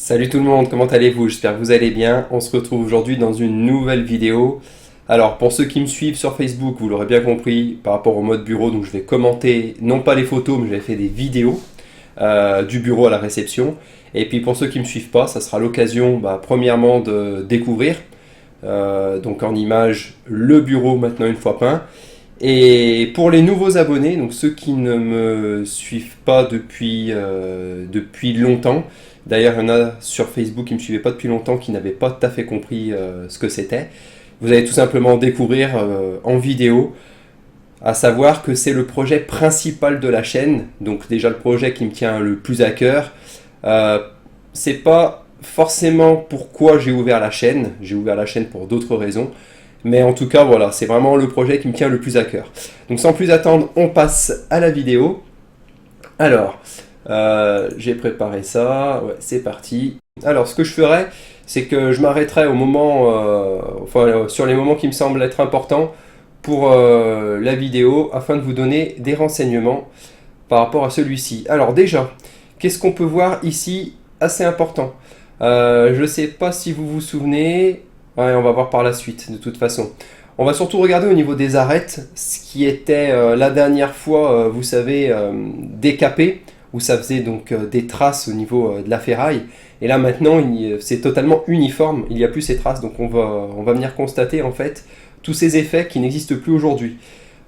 Salut tout le monde, comment allez-vous? J'espère que vous allez bien. On se retrouve aujourd'hui dans une nouvelle vidéo. Alors pour ceux qui me suivent sur Facebook, vous l'aurez bien compris par rapport au mode bureau, donc je vais commenter non pas les photos mais je vais faire des vidéos du bureau à la réception. Et puis pour ceux qui ne me suivent pas, ça sera l'occasion premièrement de découvrir donc en image le bureau maintenant une fois peint. Et pour les nouveaux abonnés, donc ceux qui ne me suivent pas depuis longtemps, d'ailleurs il y en a sur Facebook qui ne me suivaient pas depuis longtemps, qui n'avaient pas tout à fait compris ce que c'était, vous allez tout simplement découvrir en vidéo, à savoir que c'est le projet principal de la chaîne, donc déjà le projet qui me tient le plus à cœur. C'est pas forcément pourquoi j'ai ouvert la chaîne pour d'autres raisons. Mais en tout cas, voilà, c'est vraiment le projet qui me tient le plus à cœur. Donc sans plus attendre, on passe à la vidéo. Alors, j'ai préparé ça, ouais, c'est parti. Alors, ce que je ferai, c'est que je m'arrêterai au moment, sur les moments qui me semblent être importants pour la vidéo, afin de vous donner des renseignements par rapport à celui-ci. Alors déjà, qu'est-ce qu'on peut voir ici assez important? Je ne sais pas si vous vous souvenez. Ouais, on va voir par la suite, de toute façon. On va surtout regarder au niveau des arêtes, ce qui était la dernière fois, vous savez, décapé, où ça faisait donc des traces au niveau de la ferraille. Et là maintenant, c'est totalement uniforme, il n'y a plus ces traces, donc on va venir constater en fait tous ces effets qui n'existent plus aujourd'hui.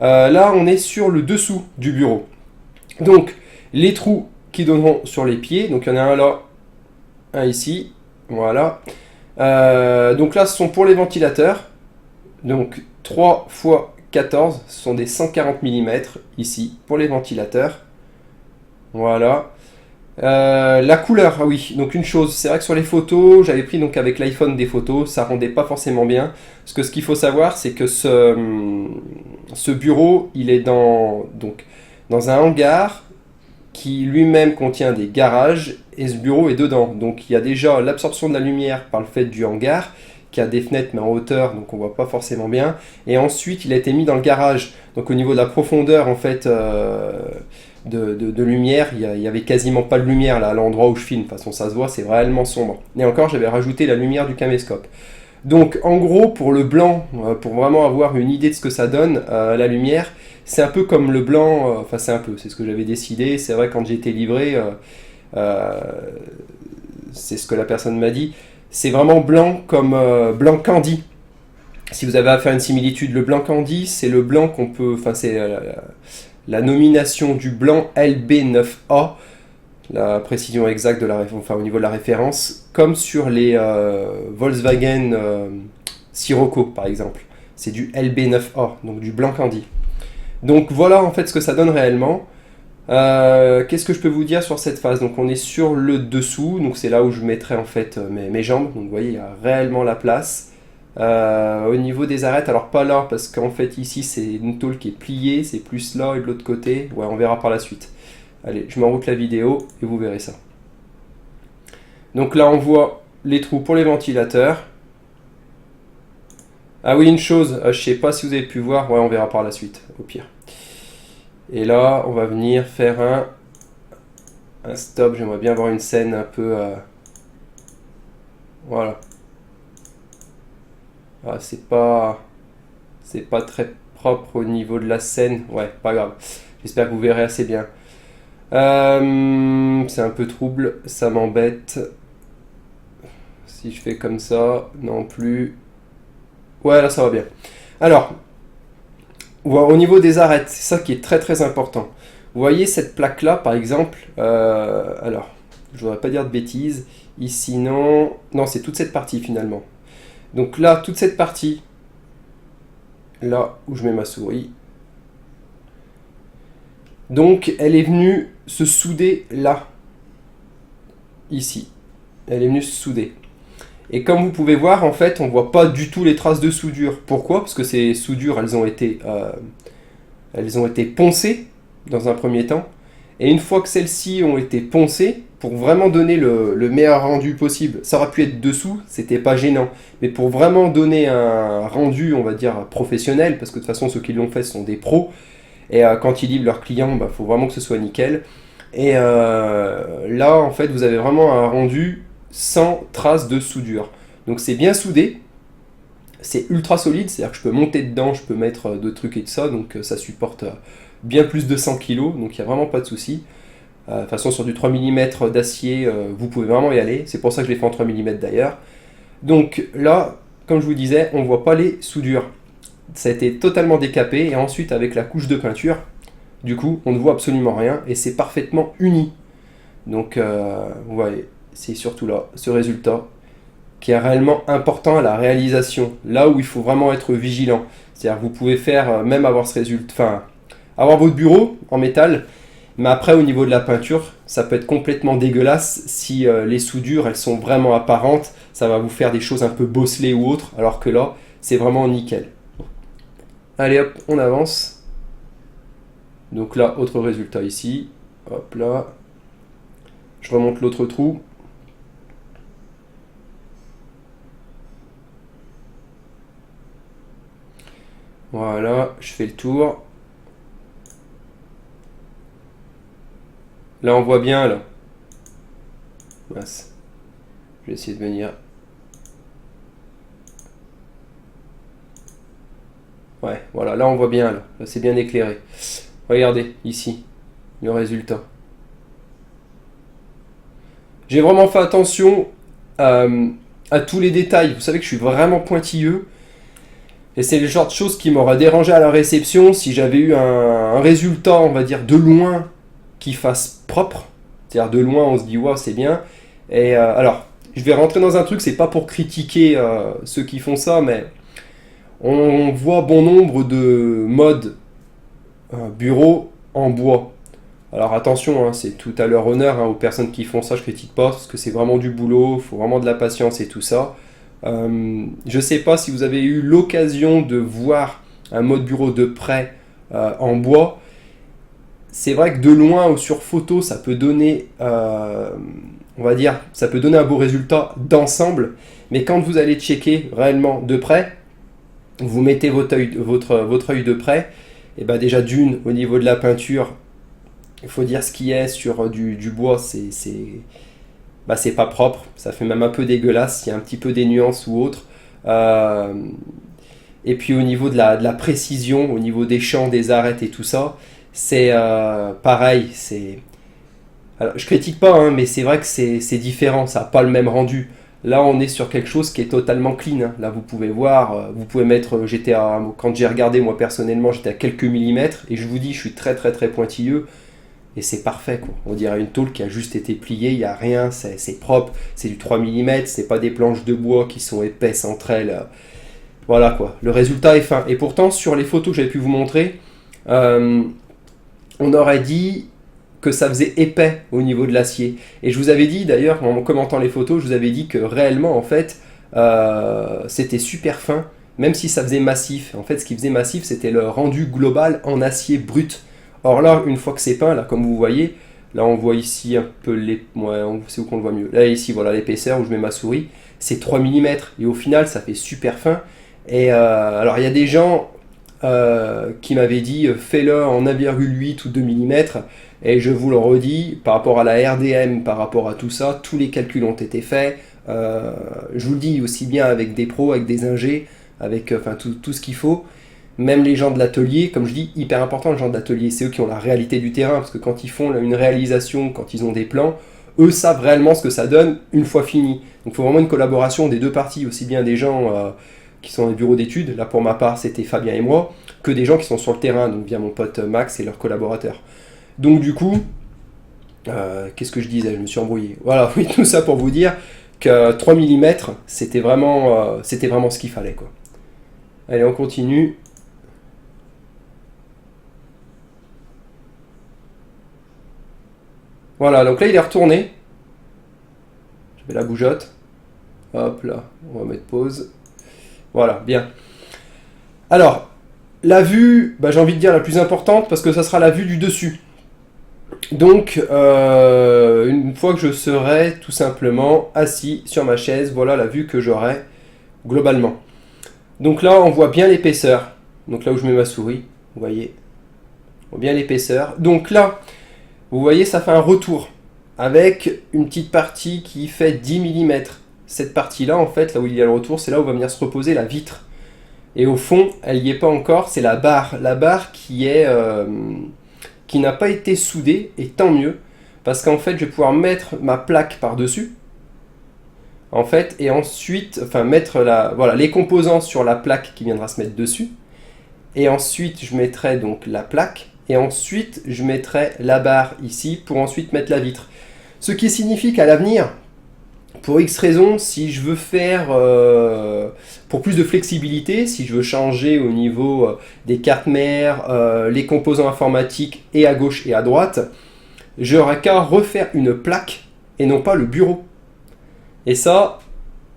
Là, on est sur le dessous du bureau. Donc, les trous qui donneront sur les pieds, donc il y en a un là, un ici, voilà. Donc là, ce sont pour les ventilateurs. Donc 3 x 14, ce sont des 140 mm ici pour les ventilateurs. Voilà. La couleur, ah oui, donc une chose, c'est vrai que sur les photos, j'avais pris donc avec l'iPhone des photos, ça rendait pas forcément bien. Parce que ce qu'il faut savoir, c'est que ce bureau, il est donc, dans un hangar qui lui-même contient des garages et ce bureau est dedans. Donc il y a déjà l'absorption de la lumière par le fait du hangar qui a des fenêtres mais en hauteur, donc on voit pas forcément bien. Et ensuite il a été mis dans le garage. Donc au niveau de la profondeur en fait de lumière, il y avait quasiment pas de lumière là à l'endroit où je filme. De toute façon ça se voit, c'est vraiment sombre. Et encore j'avais rajouté la lumière du caméscope. Donc en gros pour le blanc, pour vraiment avoir une idée de ce que ça donne, la lumière, c'est un peu comme le blanc, enfin c'est un peu, c'est ce que j'avais décidé, c'est vrai quand j'ai été livré, c'est ce que la personne m'a dit, c'est vraiment blanc comme blanc candy. Si vous avez à faire une similitude, le blanc candy, c'est le blanc qu'on peut, enfin c'est la nomination du blanc LB9A, la précision exacte de au niveau de la référence, comme sur les Volkswagen Sirocco par exemple. C'est du LB9A, donc du blanc candy. Donc voilà en fait ce que ça donne réellement. Qu'est-ce que je peux vous dire sur cette phase? Donc on est sur le dessous, donc c'est là où je mettrai en fait mes jambes. Donc vous voyez, il y a réellement la place. Au niveau des arêtes, alors pas là, parce qu'en fait ici c'est une tôle qui est pliée, c'est plus là et de l'autre côté. Ouais, on verra par la suite. Allez, je m'enroute la vidéo et vous verrez ça. Donc là on voit les trous pour les ventilateurs. Ah oui, une chose, je sais pas si vous avez pu voir, ouais on verra par la suite, au pire. Et là, on va venir faire un stop, j'aimerais bien avoir une scène un peu... voilà. Ah, c'est pas très propre au niveau de la scène, ouais, pas grave. J'espère que vous verrez assez bien. C'est un peu trouble, ça m'embête. Si je fais comme ça, non plus... Ouais, là ça va bien. Alors, au niveau des arêtes, c'est ça qui est très très important. Vous voyez cette plaque là par exemple, alors je ne voudrais pas dire de bêtises, ici non, c'est toute cette partie finalement. Donc là, toute cette partie, là où je mets ma souris, donc elle est venue se souder là, ici, elle est venue se souder. Et comme vous pouvez voir, en fait, on voit pas du tout les traces de soudure. Pourquoi? Parce que ces soudures, elles ont été poncées dans un premier temps. Et une fois que celles-ci ont été poncées, pour vraiment donner le meilleur rendu possible, ça aurait pu être dessous, c'était pas gênant. Mais pour vraiment donner un rendu, on va dire, professionnel, parce que de toute façon, ceux qui l'ont fait sont des pros, et quand ils livrent leurs clients, faut vraiment que ce soit nickel. Et là, en fait, vous avez vraiment un rendu sans trace de soudure. Donc c'est bien soudé, c'est ultra solide, c'est-à-dire que je peux monter dedans, je peux mettre de trucs et tout ça, donc ça supporte bien plus de 100 kg, donc il n'y a vraiment pas de souci. De toute façon, sur du 3 mm d'acier, vous pouvez vraiment y aller, c'est pour ça que je l'ai fait en 3 mm d'ailleurs. Donc là, comme je vous disais, on ne voit pas les soudures. Ça a été totalement décapé, et ensuite avec la couche de peinture, du coup, on ne voit absolument rien, et c'est parfaitement uni. Donc, vous voyez, c'est surtout là, ce résultat, qui est réellement important à la réalisation, là où il faut vraiment être vigilant. C'est-à-dire que vous pouvez faire, même avoir ce résultat, enfin, avoir votre bureau en métal, mais après au niveau de la peinture, ça peut être complètement dégueulasse si les soudures, elles sont vraiment apparentes, ça va vous faire des choses un peu bosselées ou autres, alors que là, c'est vraiment nickel. Allez hop, on avance. Donc là, autre résultat ici, hop là, je remonte l'autre trou. Voilà, je fais le tour. Là, on voit bien, là. Mince. Je vais essayer de venir. Ouais, voilà, là, on voit bien, là. Là, c'est bien éclairé. Regardez, ici, le résultat. J'ai vraiment fait attention à tous les détails. Vous savez que je suis vraiment pointilleux. Et c'est le genre de choses qui m'aura dérangé à la réception si j'avais eu un résultat, on va dire, de loin qui fasse propre. C'est-à-dire de loin, on se dit, waouh, c'est bien. Et alors, je vais rentrer dans un truc, c'est pas pour critiquer ceux qui font ça, mais on voit bon nombre de modes bureau en bois. Alors attention, hein, c'est tout à leur honneur, hein, aux personnes qui font ça, je critique pas, parce que c'est vraiment du boulot, il faut vraiment de la patience et tout ça. Je sais pas si vous avez eu l'occasion de voir un mode bureau de près en bois. C'est vrai que de loin ou sur photo, ça peut donner, on va dire, ça peut donner un beau résultat d'ensemble, mais quand vous allez checker réellement de près, vous mettez votre œil de près, et ben déjà d'une, au niveau de la peinture, il faut dire ce qui est sur du bois, c'est pas propre, ça fait même un peu dégueulasse, il y a un petit peu des nuances ou autre. Et puis au niveau de la précision, au niveau des champs, des arêtes et tout ça, c'est pareil. Alors, je critique pas, hein, mais c'est vrai que c'est différent, ça n'a pas le même rendu. Là, on est sur quelque chose qui est totalement clean, hein. Là, vous pouvez voir, vous pouvez mettre, quand j'ai regardé, moi personnellement, j'étais à quelques millimètres, et je vous dis, je suis très très très pointilleux. Et c'est parfait, quoi. On dirait une tôle qui a juste été pliée, il n'y a rien, c'est propre, c'est du 3 mm, c'est pas des planches de bois qui sont épaisses entre elles. Voilà, quoi. Le résultat est fin. Et pourtant, sur les photos que j'avais pu vous montrer, on aurait dit que ça faisait épais au niveau de l'acier. Et je vous avais dit, d'ailleurs, en commentant les photos, je vous avais dit que réellement, en fait, c'était super fin, même si ça faisait massif. En fait, ce qui faisait massif, c'était le rendu global en acier brut. Or là, une fois que c'est peint, là, comme vous voyez, là on voit ici un peu les... Ouais, c'est où qu'on le voit mieux. Là, ici, voilà l'épaisseur où je mets ma souris. C'est 3 mm. Et au final, ça fait super fin. Et alors, il y a des gens qui m'avaient dit, fais-le en 1,8 ou 2 mm. Et je vous le redis, par rapport à la RDM, par rapport à tout ça, tous les calculs ont été faits. Je vous le dis aussi bien avec des pros, avec des ingés, avec tout ce qu'il faut. Même les gens de l'atelier, comme je dis, hyper important, les gens de l'atelier, c'est eux qui ont la réalité du terrain, parce que quand ils font une réalisation, quand ils ont des plans, eux savent réellement ce que ça donne une fois fini. Donc il faut vraiment une collaboration des deux parties, aussi bien des gens qui sont dans les bureaux d'études, là pour ma part c'était Fabien et moi, que des gens qui sont sur le terrain, donc via mon pote Max et leurs collaborateurs. Donc du coup, qu'est-ce que je disais? Je me suis embrouillé. Voilà, oui, tout ça pour vous dire que 3 mm, c'était vraiment ce qu'il fallait, quoi. Allez, on continue. Voilà, donc là il est retourné. Je mets la bougeotte. Hop là, on va mettre pause. Voilà, bien. Alors, la vue, j'ai envie de dire la plus importante parce que ça sera la vue du dessus. Donc, une fois que je serai tout simplement assis sur ma chaise, voilà la vue que j'aurai globalement. Donc là, on voit bien l'épaisseur. Donc là où je mets ma souris, vous voyez, on voit bien l'épaisseur. Donc là, vous voyez, ça fait un retour. avec une petite partie qui fait 10 mm. Cette partie-là, en fait, là où il y a le retour, c'est là où va venir se reposer la vitre. Et au fond, elle n'y est pas encore, c'est la barre. La barre qui n'a pas été soudée, et tant mieux, parce qu'en fait, je vais pouvoir mettre ma plaque par-dessus, en fait, et ensuite, enfin, mettre voilà, les composants sur la plaque qui viendra se mettre dessus. Et ensuite, je mettrai donc la plaque, et ensuite, je mettrai la barre ici pour ensuite mettre la vitre. Ce qui signifie qu'à l'avenir, pour X raisons, si je veux faire pour plus de flexibilité, si je veux changer au niveau des cartes mères, les composants informatiques et à gauche et à droite, j'aurai qu'à refaire une plaque et non pas le bureau. Et ça,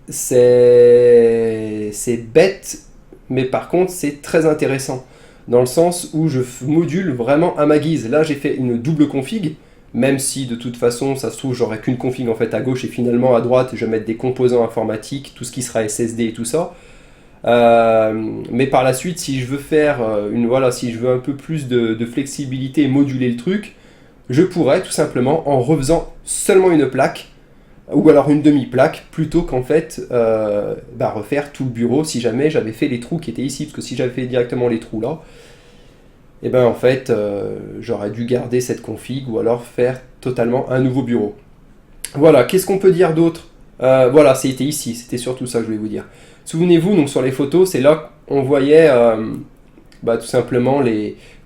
c'est bête, mais par contre c'est très intéressant, dans le sens où je module vraiment à ma guise. Là j'ai fait une double config, même si de toute façon ça se trouve j'aurai qu'une config en fait à gauche et finalement à droite je vais mettre des composants informatiques, tout ce qui sera SSD et tout ça. Mais par la suite, si je veux faire voilà, si je veux un peu plus de flexibilité et moduler le truc, je pourrais tout simplement en refaisant seulement une plaque ou alors une demi-plaque, plutôt qu'en fait refaire tout le bureau si jamais j'avais fait les trous qui étaient ici, parce que si j'avais fait directement les trous là, et ben en fait j'aurais dû garder cette config ou alors faire totalement un nouveau bureau. Voilà, qu'est-ce qu'on peut dire d'autre? Voilà, c'était ici, c'était surtout ça que je voulais vous dire. Souvenez-vous, donc sur les photos, c'est là qu'on voyait tout simplement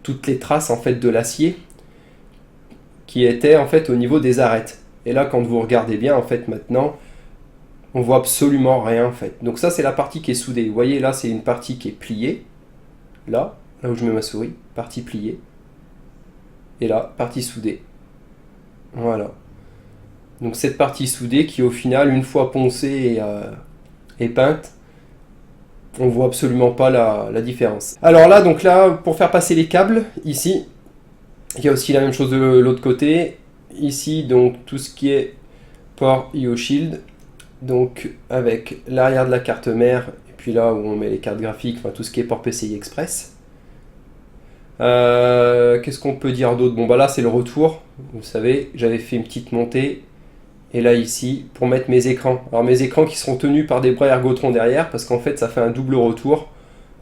toutes les traces en fait de l'acier qui étaient en fait au niveau des arêtes. Et là, quand vous regardez bien, en fait, maintenant, on voit absolument rien, en fait. Donc ça, c'est la partie qui est soudée. Vous voyez, là, c'est une partie qui est pliée. Là où je mets ma souris, partie pliée. Et là, partie soudée. Voilà. Donc cette partie soudée qui, au final, une fois poncée et peinte, on voit absolument pas la différence. Alors là, donc là, pour faire passer les câbles, ici, il y a aussi la même chose de l'autre côté. Ici, donc, tout ce qui est port IO Shield, donc avec l'arrière de la carte mère, et puis là où on met les cartes graphiques, enfin tout ce qui est port PCI Express. Qu'est-ce qu'on peut dire d'autre? Bon, bah là, c'est le retour. Vous savez, j'avais fait une petite montée. Et là, ici, pour mettre mes écrans. Alors, mes écrans qui seront tenus par des bras ergotron derrière, parce qu'en fait, ça fait un double retour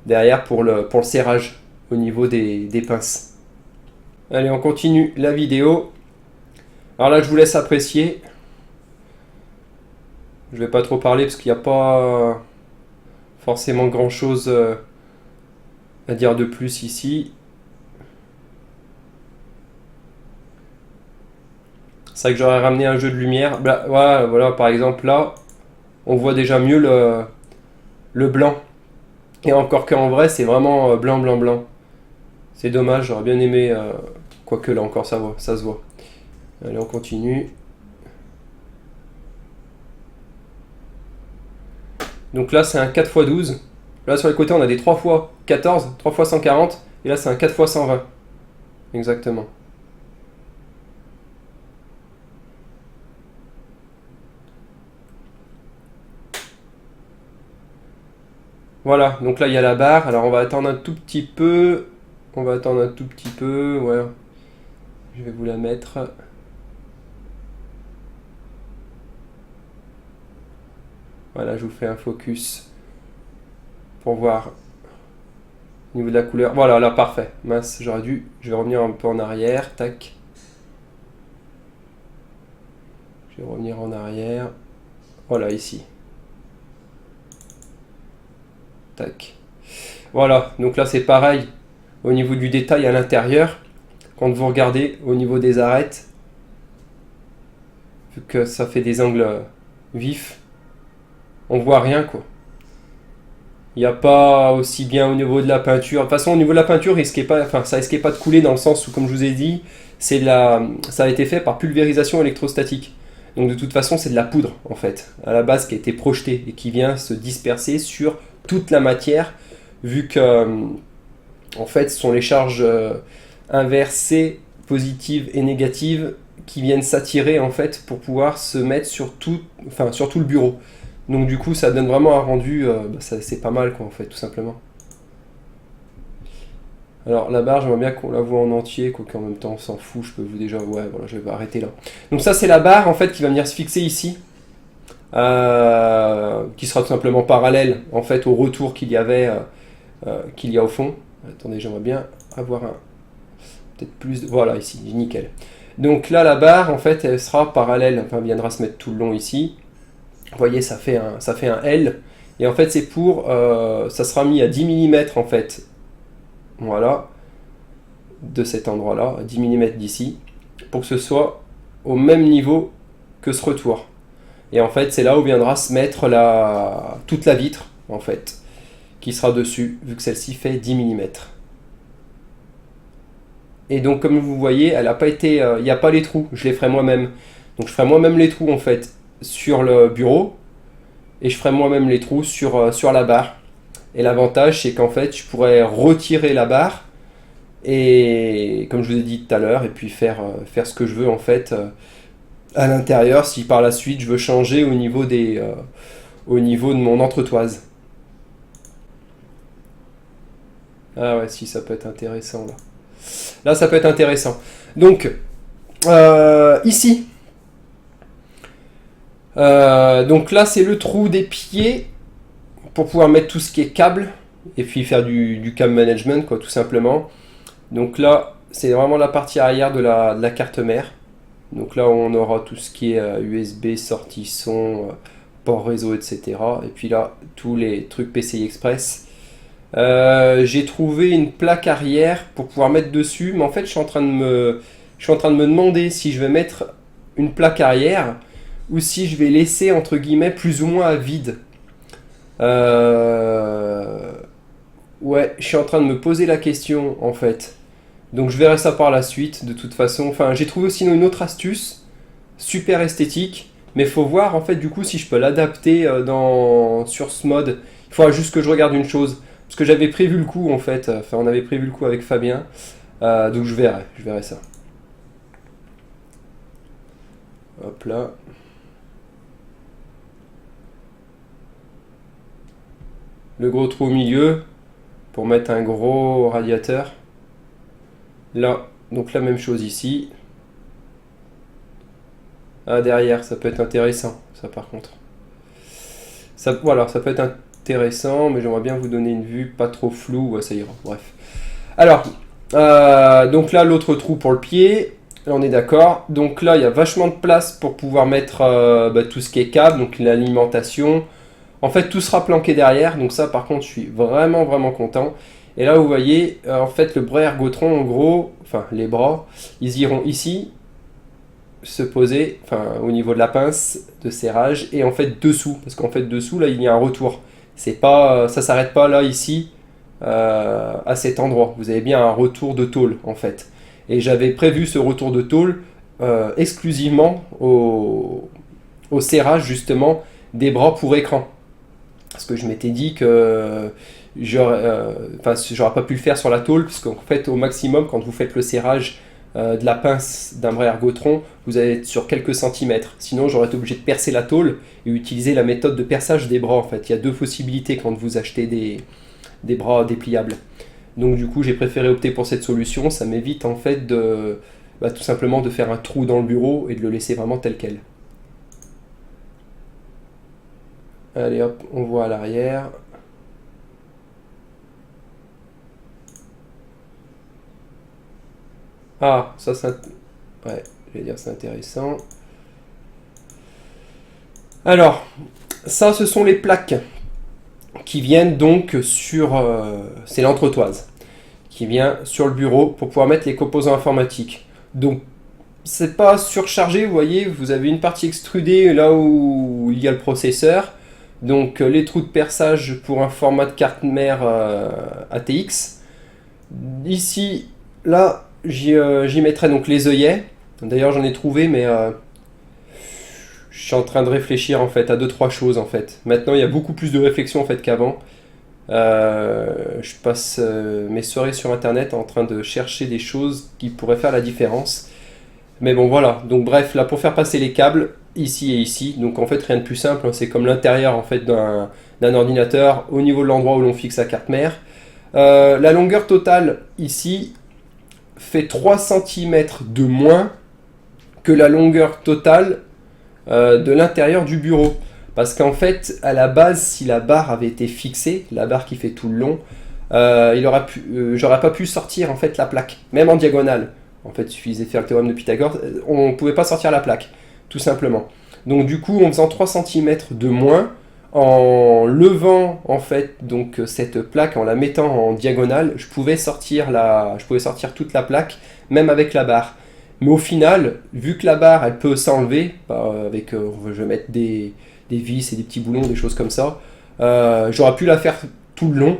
derrière pour le serrage au niveau des pinces. Allez, on continue la vidéo. Alors là, je vous laisse apprécier. Je vais pas trop parler parce qu'il n'y a pas forcément grand chose à dire de plus ici. C'est vrai que j'aurais ramené un jeu de lumière. Voilà, par exemple là, on voit déjà mieux le blanc. Et encore qu'en vrai, c'est vraiment blanc, blanc, blanc. C'est dommage, j'aurais bien aimé. Quoique là encore, ça se voit. Allez, on continue. Donc là, c'est un 4x12. Là, sur les côtés, on a des 3x14, 3x140. Et là, c'est un 4x120. Exactement. Voilà, donc là, il y a la barre. Alors, on va attendre un tout petit peu. Ouais. Je vais vous la mettre. Voilà, je vous fais un focus pour voir au niveau de la couleur. Voilà, là, parfait. Mince, je vais revenir un peu en arrière. Tac. Je vais revenir en arrière. Voilà, ici. Tac. Voilà, donc là, c'est pareil au niveau du détail à l'intérieur. Quand vous regardez au niveau des arêtes, vu que ça fait des angles vifs, on voit rien quoi. Il n'y a pas aussi bien au niveau de la peinture. De toute façon, au niveau de la peinture, ça risquait pas de couler dans le sens où, comme je vous ai dit, ça a été fait par pulvérisation électrostatique. Donc de toute façon, c'est de la poudre en fait, à la base qui a été projetée et qui vient se disperser sur toute la matière, vu que en fait, ce sont les charges inversées, positives et négatives, qui viennent s'attirer en fait pour pouvoir se mettre sur tout le bureau. Donc du coup, ça donne vraiment un rendu, c'est pas mal quoi en fait, tout simplement. Alors la barre, j'aimerais bien qu'on la voit en entier, quoi qu'en même temps on s'en fout, je peux vous déjà... Ouais, voilà, je vais arrêter là. Donc ça c'est la barre en fait qui va venir se fixer ici, qui sera tout simplement parallèle en fait au retour qu'il y avait, qu'il y a au fond. Attendez, j'aimerais bien avoir un... peut-être plus de... Voilà, ici, nickel. Donc là la barre en fait elle sera parallèle, enfin elle viendra se mettre tout le long ici. Vous voyez, ça fait un L. Et en fait c'est pour... ça sera mis à 10 mm en fait. Voilà, de cet endroit-là, 10 mm d'ici, pour que ce soit au même niveau que ce retour. Et en fait, c'est là où viendra se mettre toute la vitre, en fait, qui sera dessus, vu que celle-ci fait 10 mm. Et donc, comme vous voyez, elle a pas été, il n'y a pas les trous, je les ferai moi-même. Donc, je ferai moi-même les trous, en fait, sur le bureau, et je ferai moi-même les trous sur la barre. Et l'avantage, c'est qu'en fait, je pourrais retirer la barre, et comme je vous ai dit tout à l'heure, et puis faire ce que je veux en fait à l'intérieur si par la suite je veux changer au niveau au niveau de mon entretoise. Ah ouais, si, ça peut être intéressant là. Là, ça peut être intéressant. Donc, ici, donc là, c'est le trou des pieds pour pouvoir mettre tout ce qui est câble et puis faire du câble management, quoi, tout simplement. Donc là, c'est vraiment la partie arrière de la carte mère. Donc là, on aura tout ce qui est USB, sortie son, port réseau, etc. Et puis là, tous les trucs PCI Express. J'ai trouvé une plaque arrière pour pouvoir mettre dessus, mais en fait, je suis en train de me demander si je vais mettre une plaque arrière ou si je vais laisser, entre guillemets, plus ou moins à vide. Ouais, je suis en train de me poser la question, en fait. Donc je verrai ça par la suite, de toute façon. Enfin, j'ai trouvé aussi une autre astuce, super esthétique, mais il faut voir, en fait, du coup, si je peux l'adapter sur ce mode. Il faudra juste que je regarde une chose. Parce que j'avais prévu le coup, en fait. Enfin, on avait prévu le coup avec Fabien. Donc je verrai ça. Hop là. Le gros trou au milieu, pour mettre un gros radiateur. Là, donc la même chose ici. Ah, derrière, ça peut être intéressant, ça par contre. Ça, voilà, ça peut être intéressant, mais j'aimerais bien vous donner une vue pas trop floue, ouais, ça ira, bref. Alors, donc là, l'autre trou pour le pied, là on est d'accord. Donc là, il y a vachement de place pour pouvoir mettre tout ce qui est câble, donc l'alimentation. En fait, tout sera planqué derrière, donc ça par contre, je suis vraiment, vraiment content. Et là, vous voyez, en fait, le bras ergotron, en gros, enfin, les bras, ils iront ici, se poser, enfin, au niveau de la pince de serrage, et en fait, dessous, parce qu'en fait, dessous, là, il y a un retour. C'est pas, ça s'arrête pas là, ici, à cet endroit. Vous avez bien un retour de tôle, en fait. Et j'avais prévu ce retour de tôle exclusivement au serrage, justement, des bras pour écran. Parce que je m'étais dit que j'aurais pas pu le faire sur la tôle, parce qu'en fait, au maximum, quand vous faites le serrage de la pince d'un bras ergotron, vous allez être sur quelques centimètres. Sinon, j'aurais été obligé de percer la tôle et utiliser la méthode de perçage des bras. En fait, il y a deux possibilités quand vous achetez des bras dépliables. Donc, du coup, j'ai préféré opter pour cette solution. Ça m'évite en fait tout simplement de faire un trou dans le bureau et de le laisser vraiment tel quel. Allez hop, on voit à l'arrière. Ah, ça c'est... Ouais, je vais dire c'est intéressant. Alors, ça ce sont les plaques qui viennent donc sur... c'est l'entretoise qui vient sur le bureau pour pouvoir mettre les composants informatiques. Donc, c'est pas surchargé, vous voyez, vous avez une partie extrudée là où il y a le processeur. Donc les trous de perçage pour un format de carte mère ATX. Ici, là, j'y mettrai donc les œillets. D'ailleurs, j'en ai trouvé, mais je suis en train de réfléchir en fait à 2-3 choses en fait. Maintenant, il y a beaucoup plus de réflexion en fait qu'avant. Je passe mes soirées sur internet en train de chercher des choses qui pourraient faire la différence. Mais bon, voilà. Donc bref, là pour faire passer les câbles, ici et ici. Donc en fait, rien de plus simple. C'est comme l'intérieur en fait d'un ordinateur au niveau de l'endroit où l'on fixe sa carte mère. La longueur totale ici fait 3 cm de moins que la longueur totale de l'intérieur du bureau. Parce qu'en fait, à la base, si la barre avait été fixée, la barre qui fait tout le long, j'aurais pas pu sortir en fait la plaque, même en diagonale. En fait, il suffisait de faire le théorème de Pythagore, on ne pouvait pas sortir la plaque, tout simplement. Donc du coup, en faisant 3 cm de moins, en levant en fait donc cette plaque, en la mettant en diagonale, je pouvais sortir toute la plaque, même avec la barre. Mais au final, vu que la barre, elle peut s'enlever, je vais mettre des vis et des petits boulons, des choses comme ça, j'aurais pu la faire tout le long,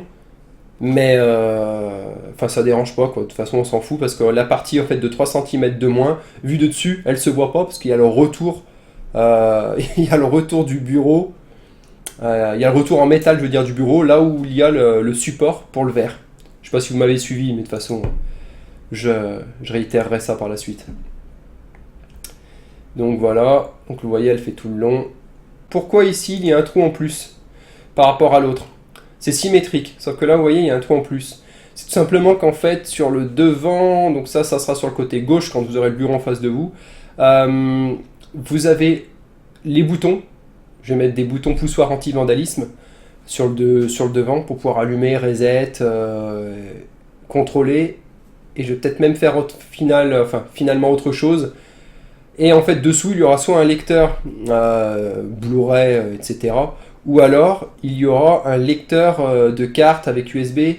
mais ça dérange pas, quoi. De toute façon, on s'en fout, parce que la partie en fait de 3 cm de moins, vue de dessus, elle se voit pas, parce qu'il y a le retour, il y a le retour du bureau, il y a le retour en métal, je veux dire, du bureau, là où il y a le support pour le verre. Je sais pas si vous m'avez suivi, mais de toute façon, je réitérerai ça par la suite. Donc voilà, donc vous voyez, elle fait tout le long. Pourquoi ici, il y a un trou en plus par rapport à l'autre? C'est symétrique, sauf que là, vous voyez, il y a un trou en plus. C'est tout simplement qu'en fait, sur le devant, donc ça sera sur le côté gauche, quand vous aurez le bureau en face de vous, vous avez les boutons. Je vais mettre des boutons poussoirs anti-vandalisme sur le devant pour pouvoir allumer, reset, contrôler. Et je vais peut-être même faire finalement autre chose. Et en fait, dessous, il y aura soit un lecteur Blu-ray, etc. Ou alors, il y aura un lecteur de cartes avec USB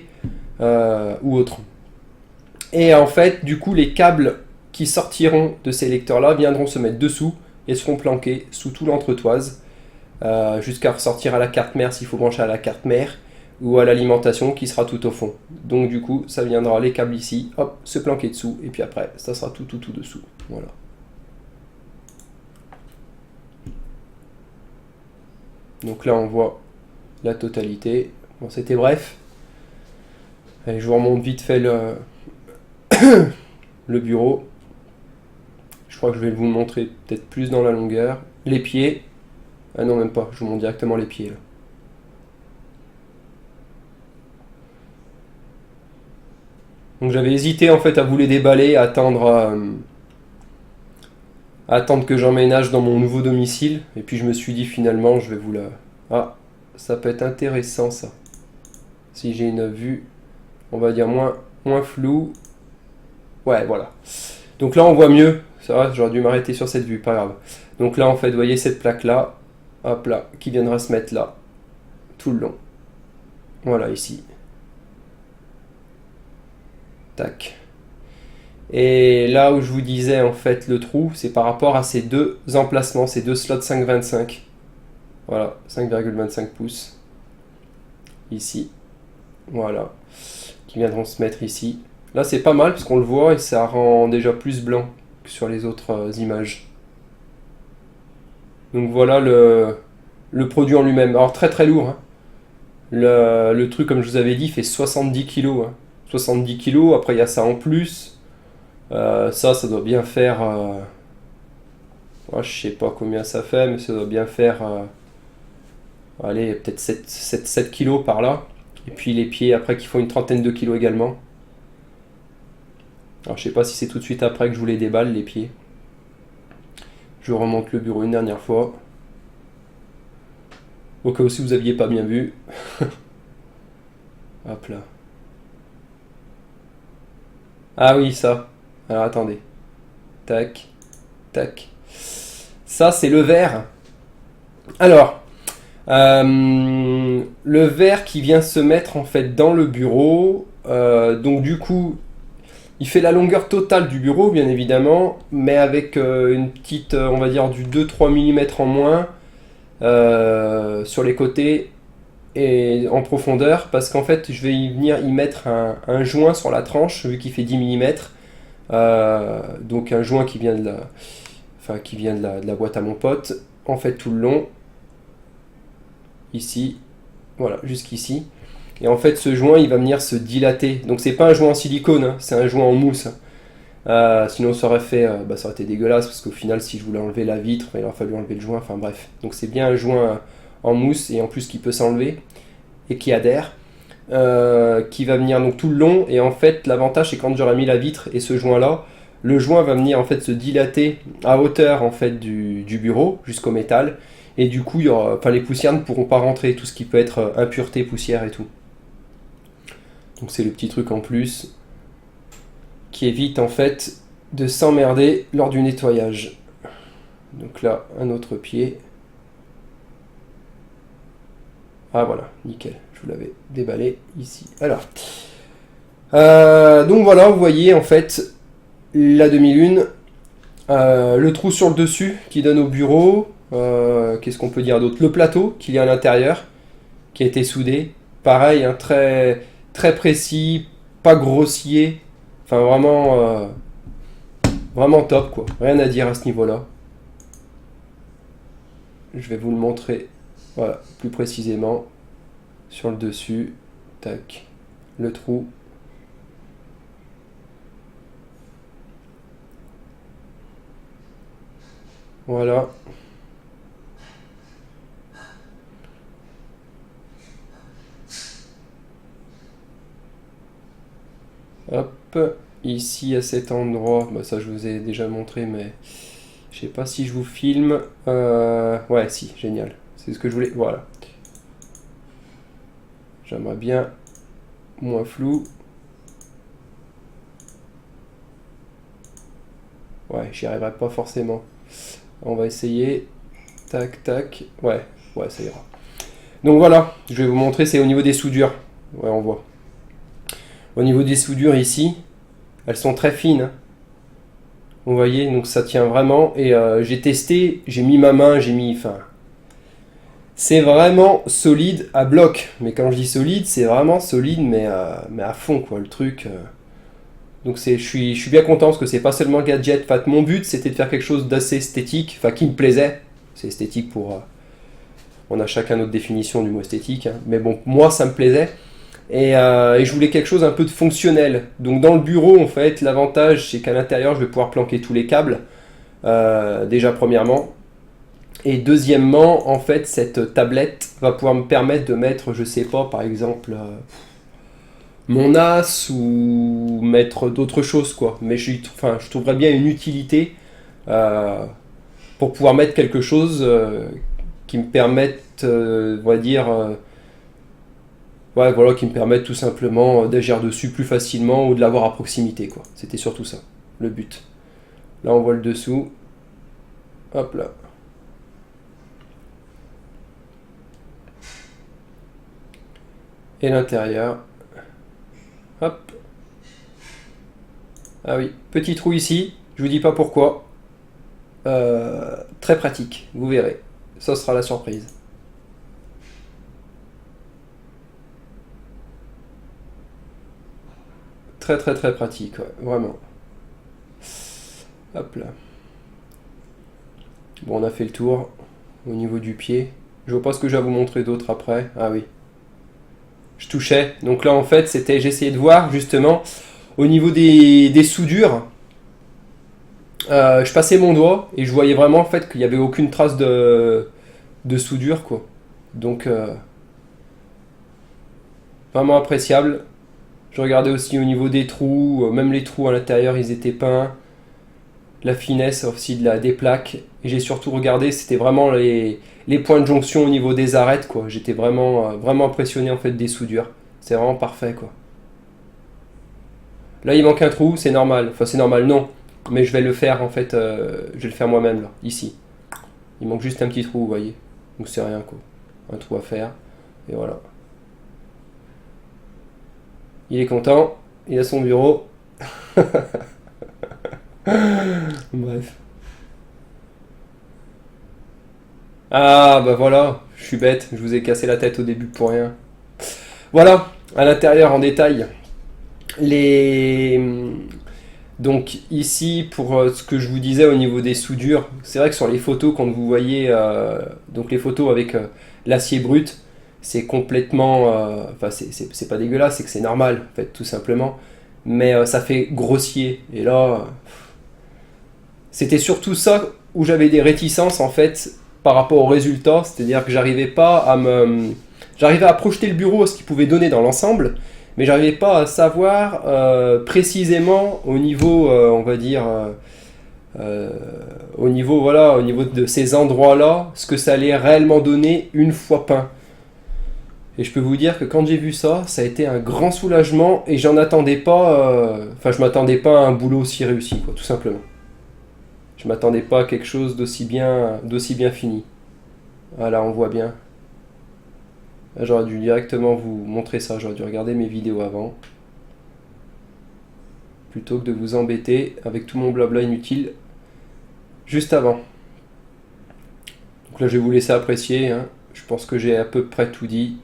ou autre. Et en fait, du coup, les câbles qui sortiront de ces lecteurs-là viendront se mettre dessous et seront planqués sous tout l'entretoise. Jusqu'à ressortir à la carte mère s'il faut brancher à la carte mère, ou à l'alimentation qui sera tout au fond. Donc du coup, ça viendra, les câbles ici, hop, se planquer dessous, et puis après, ça sera tout dessous. Voilà. Donc là, on voit la totalité. Bon, c'était bref. Allez, je vous remonte vite fait le bureau. Je crois que je vais vous le montrer peut-être plus dans la longueur. Les pieds. Ah non, même pas, je vous montre directement les pieds là. Donc j'avais hésité en fait à vous les déballer, à attendre que j'emménage dans mon nouveau domicile. Et puis je me suis dit finalement je vais vous la... Ah, ça peut être intéressant ça. Si j'ai une vue, on va dire moins floue. Ouais, voilà. Donc là on voit mieux. Ça va, j'aurais dû m'arrêter sur cette vue, pas grave. Donc là en fait, vous voyez cette plaque là. Hop là, qui viendra se mettre là, tout le long. Voilà, ici. Tac. Et là où je vous disais, en fait, le trou, c'est par rapport à ces deux emplacements, ces deux slots 5,25. Voilà, 5,25 pouces. Ici. Voilà. Qui viendront se mettre ici. Là, c'est pas mal, parce qu'on le voit, et ça rend déjà plus blanc que sur les autres images. Donc voilà le produit en lui-même. Alors très très lourd. Hein. Le truc, comme je vous avais dit, fait 70 kg. Hein. 70 kg, après il y a ça en plus. Ça doit bien faire... je sais pas combien ça fait, mais ça doit bien faire... allez, peut-être 7 kg par là. Et puis les pieds après qui font une trentaine de kilos également. Alors je sais pas si c'est tout de suite après que je vous les déballe, les pieds. Je remonte le bureau une dernière fois. Au cas où si vous aviez pas bien vu. Hop là. Ah oui, ça. Alors attendez. Tac. Tac. Ça, c'est le verre. Alors, le verre qui vient se mettre en fait dans le bureau. Donc du coup, il fait la longueur totale du bureau, bien évidemment, mais avec une petite, on va dire, du 2-3 mm en moins sur les côtés et en profondeur, parce qu'en fait, je vais venir y mettre un joint sur la tranche, vu qu'il fait 10 mm. Donc un joint qui vient de la boîte à mon pote, en fait tout le long, ici, voilà, jusqu'ici. Et en fait, ce joint, il va venir se dilater. Donc, c'est pas un joint en silicone, hein, c'est un joint en mousse. Sinon, ça aurait été dégueulasse, parce qu'au final, si je voulais enlever la vitre, il aurait fallu enlever le joint. Enfin, bref. Donc, c'est bien un joint en mousse, et en plus, qui peut s'enlever, et qui adhère. qui va venir donc tout le long. Et en fait, l'avantage, c'est quand j'aurai mis la vitre et ce joint-là, le joint va venir en fait se dilater à hauteur en fait du bureau jusqu'au métal. Et du coup, les poussières ne pourront pas rentrer, tout ce qui peut être impureté, poussière et tout. Donc c'est le petit truc en plus qui évite en fait de s'emmerder lors du nettoyage. Donc là, un autre pied. Ah voilà, nickel, je vous l'avais déballé ici. Alors, donc voilà, vous voyez en fait la demi-lune, le trou sur le dessus qui donne au bureau. Qu'est-ce qu'on peut dire d'autre? Le plateau qu'il y a à l'intérieur, qui a été soudé. Pareil, hein, très, très précis, pas grossier. Enfin vraiment, vraiment top quoi. Rien à dire à ce niveau-là. Je vais vous le montrer, voilà, plus précisément sur le dessus. Tac, le trou. Voilà. Hop, ici à cet endroit, bah ça je vous ai déjà montré, mais je sais pas si je vous filme. Ouais, si, génial. C'est ce que je voulais. Voilà. J'aimerais bien moins flou. Ouais, j'y arriverai pas forcément. On va essayer. Tac, tac. Ouais, ouais, ça ira. Donc voilà, je vais vous montrer, c'est au niveau des soudures. Ouais, on voit. Au niveau des soudures ici, elles sont très fines, hein. Vous voyez, donc ça tient vraiment. Et j'ai testé, j'ai mis ma main, enfin, c'est vraiment solide à bloc. Mais quand je dis solide, c'est vraiment solide, mais à fond, quoi, le truc. Donc je suis bien content parce que c'est pas seulement gadget. En fait, mon but, c'était de faire quelque chose d'assez esthétique, enfin, qui me plaisait. C'est esthétique pour... on a chacun notre définition du mot esthétique, hein. Mais bon, moi, ça me plaisait. Et je voulais quelque chose un peu de fonctionnel. Donc dans le bureau, en fait, l'avantage, c'est qu'à l'intérieur, je vais pouvoir planquer tous les câbles. Déjà, premièrement. Et deuxièmement, en fait, cette tablette va pouvoir me permettre de mettre, je sais pas, par exemple, mon NAS ou mettre d'autres choses, quoi. Mais je trouverais bien une utilité pour pouvoir mettre quelque chose qui me permette, on va dire... ouais, voilà, qui me permettent tout simplement d'agir dessus plus facilement ou de l'avoir à proximité, quoi. C'était surtout ça, le but. Là, on voit le dessous. Hop là. Et l'intérieur. Hop. Ah oui, petit trou ici. Je vous dis pas pourquoi. Très pratique, vous verrez. Ça sera la surprise. Très très très pratique, ouais, vraiment. Hop là. Bon, on a fait le tour au niveau du pied. Je vois pas ce que j'ai à vous montrer d'autre après. Ah oui. Je touchais. Donc là, en fait, j'essayais de voir justement au niveau des soudures. Je passais mon doigt et je voyais vraiment en fait qu'il n'y avait aucune trace de soudure, quoi. Donc, vraiment appréciable. Je regardais aussi au niveau des trous, même les trous à l'intérieur, ils étaient peints. La finesse aussi des plaques. Et j'ai surtout regardé, c'était vraiment les points de jonction au niveau des arêtes, quoi. J'étais vraiment, vraiment impressionné en fait des soudures. C'est vraiment parfait, quoi. Là, il manque un trou, c'est normal. Enfin, c'est normal, non. Mais je vais le faire en fait, je vais le faire moi-même là, ici. Il manque juste un petit trou, vous voyez. Donc c'est rien, quoi. Un trou à faire. Et voilà. Il est content, il a son bureau. Bref. Ah bah voilà, je suis bête, je vous ai cassé la tête au début pour rien. Voilà, à l'intérieur en détail. Les... Donc ici, pour ce que je vous disais au niveau des soudures, c'est vrai que sur les photos, quand vous voyez donc les photos avec l'acier brut, c'est complètement... Enfin, c'est pas dégueulasse, c'est que c'est normal, en fait, tout simplement. Mais ça fait grossier. Et là, c'était surtout ça où j'avais des réticences, en fait, par rapport au résultat. C'est-à-dire que j'arrivais pas à me J'arrivais à projeter le bureau, ce qu'il pouvait donner dans l'ensemble, mais j'arrivais pas à savoir précisément au niveau, on va dire, au niveau, voilà, au niveau de ces endroits-là, ce que ça allait réellement donner une fois peint. Et je peux vous dire que quand j'ai vu ça, ça a été un grand soulagement et j'en attendais pas, enfin je m'attendais pas à un boulot aussi réussi, quoi, tout simplement. Je m'attendais pas à quelque chose d'aussi bien fini. Voilà, on voit bien. J'aurais dû directement vous montrer ça, j'aurais dû regarder mes vidéos avant. Plutôt que de vous embêter avec tout mon blabla inutile juste avant. Donc là je vais vous laisser apprécier, hein. Je pense que j'ai à peu près tout dit.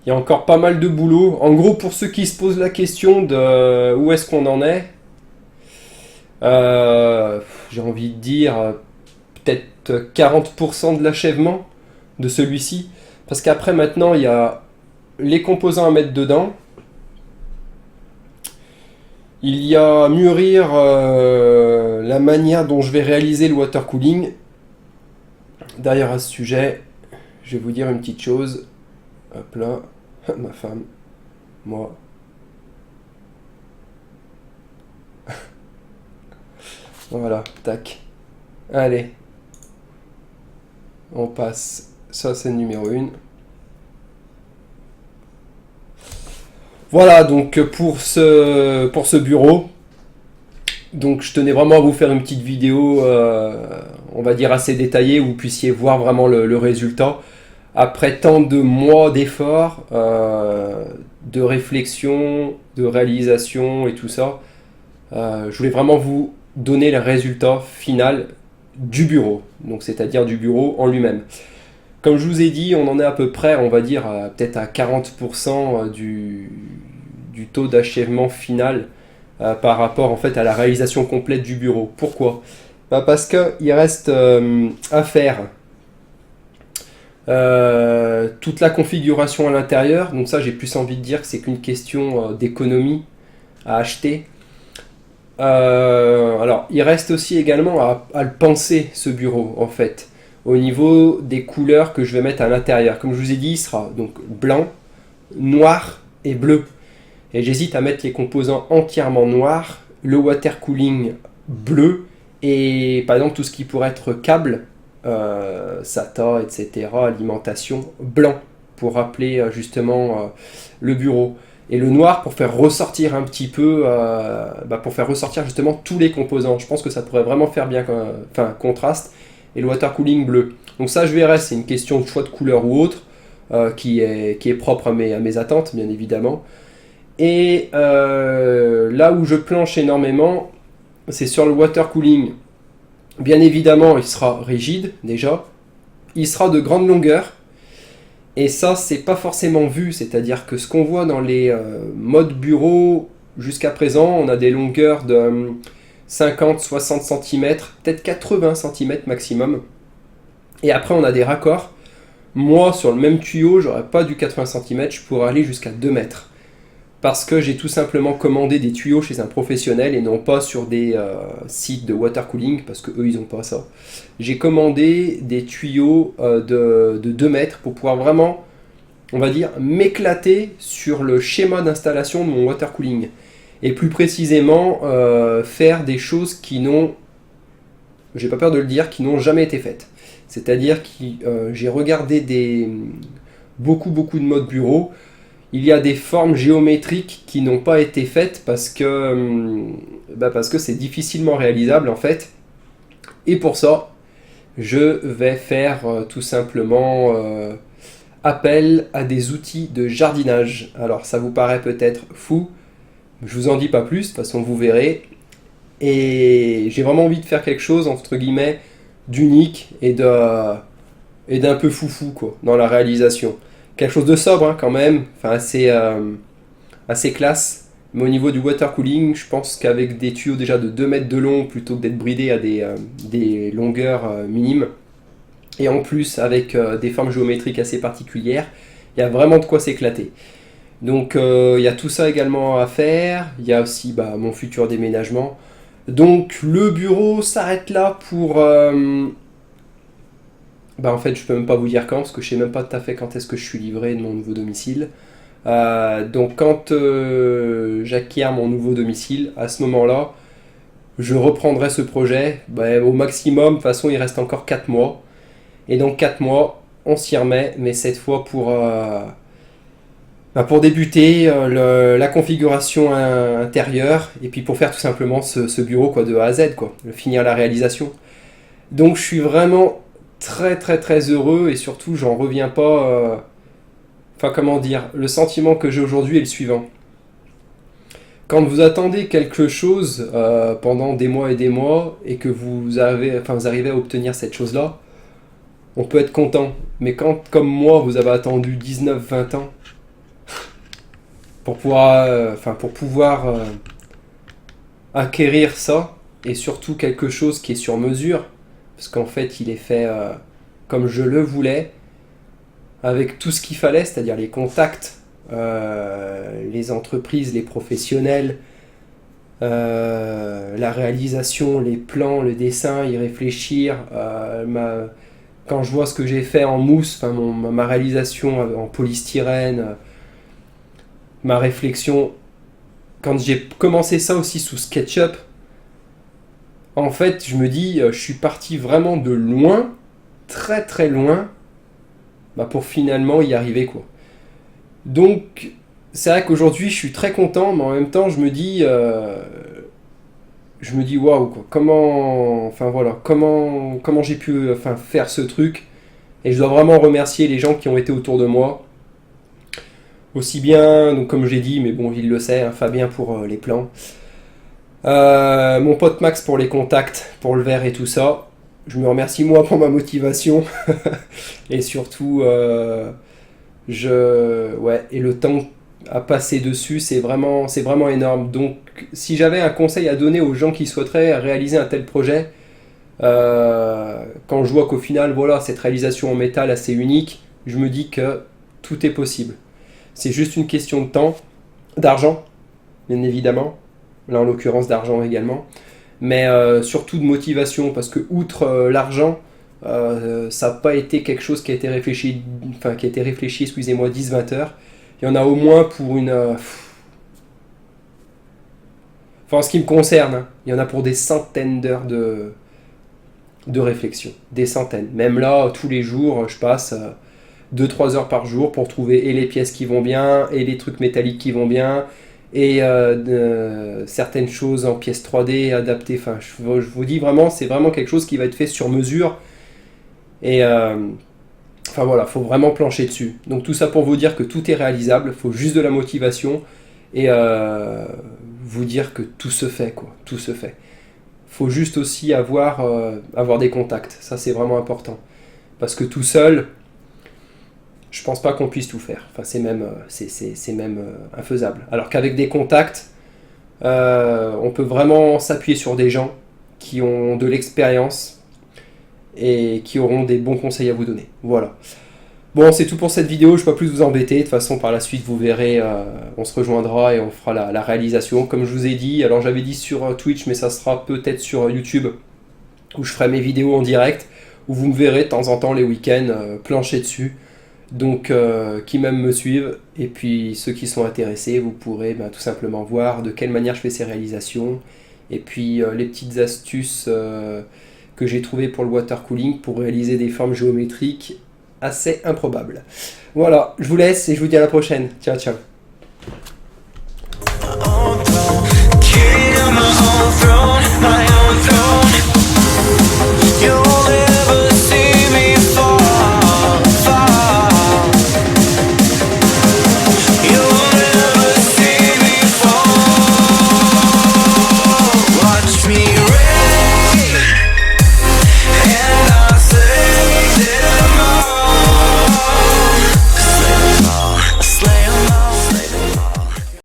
Il y a encore pas mal de boulot. En gros, pour ceux qui se posent la question de où est-ce qu'on en est, j'ai envie de dire peut-être 40% de l'achèvement de celui-ci. Parce qu'après, maintenant, il y a les composants à mettre dedans. Il y a mûrir la manière dont je vais réaliser le water cooling. D'ailleurs, à ce sujet, je vais vous dire une petite chose. Hop là, ma femme, moi. Voilà, tac. Allez. On passe. Ça, c'est le numéro 1. Voilà, donc pour ce bureau. Donc je tenais vraiment à vous faire une petite vidéo, on va dire assez détaillée, où vous puissiez voir vraiment le résultat. Après tant de mois d'efforts, de réflexion, de réalisation et tout ça, je voulais vraiment vous donner le résultat final du bureau, donc c'est-à-dire du bureau en lui-même. Comme je vous ai dit, on en est à peu près, on va dire, peut-être à 40% du taux d'achèvement final par rapport en fait à la réalisation complète du bureau. Pourquoi ? Parce qu'il reste à faire toute la configuration à l'intérieur, donc ça j'ai plus envie de dire que c'est qu'une question d'économie à acheter. Alors il reste aussi également à le penser, ce bureau en fait, au niveau des couleurs que je vais mettre à l'intérieur. Comme je vous ai dit, il sera donc blanc, noir et bleu. Et j'hésite à mettre les composants entièrement noirs, le water cooling bleu, et par exemple tout ce qui pourrait être câble, SATA, etc., alimentation, blanc, pour rappeler justement le bureau. Et le noir pour faire ressortir un petit peu, pour faire ressortir justement tous les composants. Je pense que ça pourrait vraiment faire bien, contraste. Et le water cooling bleu. Donc ça je verrai, c'est une question de choix de couleur ou autre, qui est propre à mes attentes, bien évidemment. Et là où je planche énormément, c'est sur le water cooling. Bien évidemment, il sera rigide déjà. Il sera de grande longueur. Et ça, c'est pas forcément vu. C'est-à-dire que ce qu'on voit dans les modes bureau jusqu'à présent, on a des longueurs de 50-60 cm, peut-être 80 cm maximum. Et après, on a des raccords. Moi, sur le même tuyau, j'aurais pas du 80 cm, je pourrais aller jusqu'à 2 mètres. Parce que j'ai tout simplement commandé des tuyaux chez un professionnel et non pas sur des sites de water cooling, parce que eux ils n'ont pas ça. J'ai commandé des tuyaux de 2 mètres pour pouvoir vraiment, on va dire, m'éclater sur le schéma d'installation de mon water cooling. Et plus précisément, faire des choses qui n'ont, j'ai pas peur de le dire, qui n'ont jamais été faites. C'est-à-dire que j'ai regardé beaucoup de modes bureau. Il y a des formes géométriques qui n'ont pas été faites parce que c'est difficilement réalisable en fait. Et pour ça, je vais faire tout simplement appel à des outils de jardinage. Alors ça vous paraît peut-être fou, je vous en dis pas plus, de toute façon vous verrez. Et j'ai vraiment envie de faire quelque chose entre guillemets d'unique et d'un peu foufou quoi, dans la réalisation. Quelque chose de sobre hein, quand même, enfin assez classe. Mais au niveau du water cooling, je pense qu'avec des tuyaux déjà de 2 mètres de long, plutôt que d'être bridé à des longueurs minimes, et en plus avec des formes géométriques assez particulières, il y a vraiment de quoi s'éclater. Donc il y a tout ça également à faire, il y a aussi mon futur déménagement. Donc le bureau s'arrête là pour... en fait je peux même pas vous dire quand, parce que je sais même pas tout à fait quand est-ce que je suis livré de mon nouveau domicile. Donc quand j'acquiers mon nouveau domicile, à ce moment-là, je reprendrai ce projet. Au maximum, de toute façon il reste encore 4 mois. Et dans 4 mois, on s'y remet, mais cette fois pour débuter la configuration intérieure, et puis pour faire tout simplement ce bureau quoi, de A à Z, quoi, finir la réalisation. Donc je suis vraiment très très très heureux, et surtout j'en reviens pas... Enfin comment dire, le sentiment que j'ai aujourd'hui est le suivant. Quand vous attendez quelque chose pendant des mois et des mois, et que vous arrivez à obtenir cette chose-là, on peut être content. Mais quand, comme moi, vous avez attendu 19-20 ans pour pouvoir acquérir ça, et surtout quelque chose qui est sur mesure, parce qu'en fait il est fait comme je le voulais, avec tout ce qu'il fallait, c'est-à-dire les contacts, les entreprises, les professionnels, la réalisation, les plans, le dessin, y réfléchir, quand je vois ce que j'ai fait en mousse, ma réalisation en polystyrène, ma réflexion, quand j'ai commencé ça aussi sous SketchUp, en fait je me dis je suis parti vraiment de loin, très très loin, pour finalement y arriver quoi. Donc c'est vrai qu'aujourd'hui je suis très content, mais en même temps je me dis waouh quoi, comment j'ai pu faire ce truc. Et je dois vraiment remercier les gens qui ont été autour de moi, aussi bien donc comme j'ai dit, mais bon il le sait, hein, Fabien pour les plans, mon pote Max pour les contacts, pour le verre et tout ça. Je me remercie moi pour ma motivation et surtout et le temps à passer dessus, c'est vraiment énorme. Donc si j'avais un conseil à donner aux gens qui souhaiteraient réaliser un tel projet, quand je vois qu'au final voilà cette réalisation en métal assez unique, je me dis que tout est possible. C'est juste une question de temps, d'argent bien évidemment, là en l'occurrence d'argent également, mais surtout de motivation, parce que outre l'argent, ça n'a pas été quelque chose qui a été réfléchi, excusez-moi, 10-20 heures. Il y en a au moins pour une... en ce qui me concerne, hein, il y en a pour des centaines d'heures de réflexion. Des centaines. Même là, tous les jours, je passe 2-3 heures par jour pour trouver et les pièces qui vont bien, et les trucs métalliques qui vont bien, et certaines choses en pièces 3D adaptées. Je vous dis vraiment, c'est vraiment quelque chose qui va être fait sur mesure. Et faut vraiment plancher dessus. Donc tout ça pour vous dire que tout est réalisable, il faut juste de la motivation, et vous dire que tout se fait, quoi. Tout se fait. Faut juste aussi avoir des contacts. Ça, c'est vraiment important. Parce que tout seul, je pense pas qu'on puisse tout faire. C'est même infaisable. Alors qu'avec des contacts, on peut vraiment s'appuyer sur des gens qui ont de l'expérience et qui auront des bons conseils à vous donner. Voilà. Bon, c'est tout pour cette vidéo, je ne vais pas plus vous embêter. De toute façon, par la suite, vous verrez, on se rejoindra et on fera la réalisation. Comme je vous ai dit, alors j'avais dit sur Twitch, mais ça sera peut-être sur YouTube, où je ferai mes vidéos en direct, où vous me verrez de temps en temps les week-ends plancher dessus. Donc, qui même me suivent, et puis ceux qui sont intéressés, vous pourrez tout simplement voir de quelle manière je fais ces réalisations, et puis les petites astuces que j'ai trouvées pour le water cooling pour réaliser des formes géométriques assez improbables. Voilà, je vous laisse et je vous dis à la prochaine. Ciao, ciao.